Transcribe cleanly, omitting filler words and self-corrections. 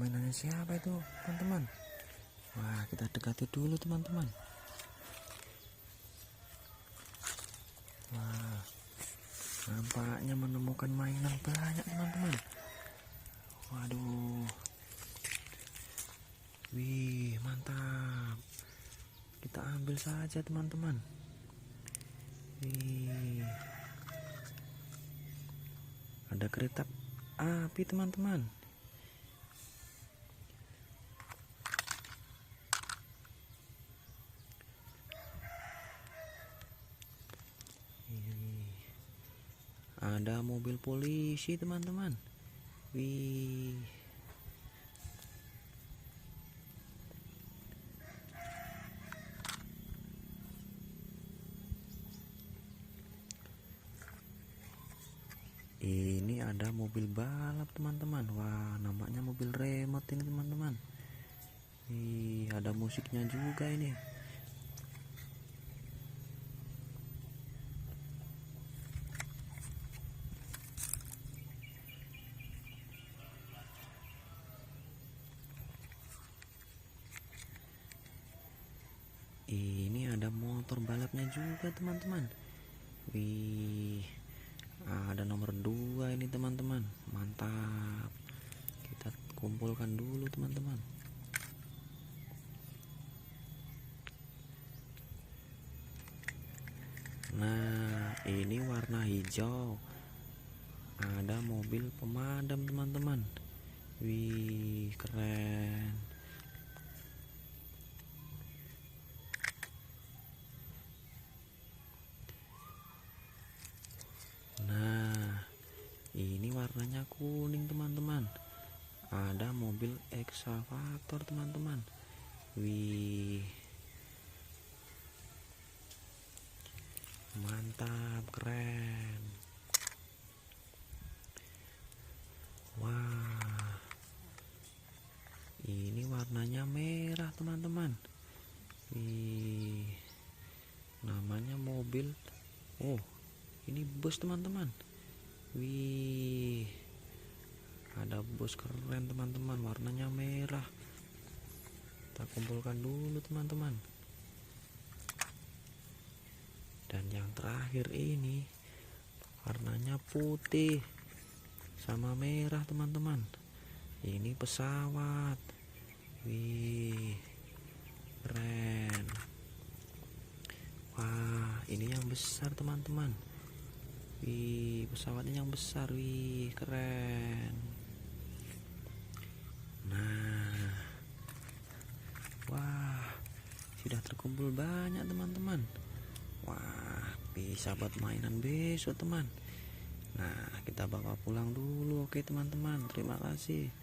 mainannya siapa itu teman-teman? Wah, kita dekati dulu teman-teman. Wah, nampaknya menemukan mainan banyak teman-teman. Waduh, wih, mantap. Kita ambil saja teman-teman. Wih, ada kereta api teman-teman. Ada mobil polisi teman-teman. Wih, ini ada mobil balap teman-teman. Wah, namanya mobil remote ini teman-teman. Wih, ada musiknya juga ini. Ini ada motor balapnya juga teman-teman. Wih, ada nomor 2 ini teman-teman. Mantap. Kita kumpulkan dulu teman-teman. Nah, ini warna hijau. Ada mobil pemadam teman-teman. Wih, keren. Nah, ini warnanya kuning teman-teman. Ada mobil ekskavator teman-teman. Wih, mantap, keren. Wah, ini warnanya merah teman-teman. Wih, namanya mobil, oh ini bus teman-teman. Wih, ada bus keren teman-teman, warnanya merah. Kita kumpulkan dulu teman-teman. Dan yang terakhir ini warnanya putih sama merah teman-teman. Ini pesawat. Wih, keren. Wah, ini yang besar teman-teman. Wih, pesawatnya yang besar. Wih, keren. Nah, wah, sudah terkumpul banyak teman-teman. Wah, bisa buat mainan besok teman. Nah, kita bawa pulang dulu. Oke teman-teman, terima kasih.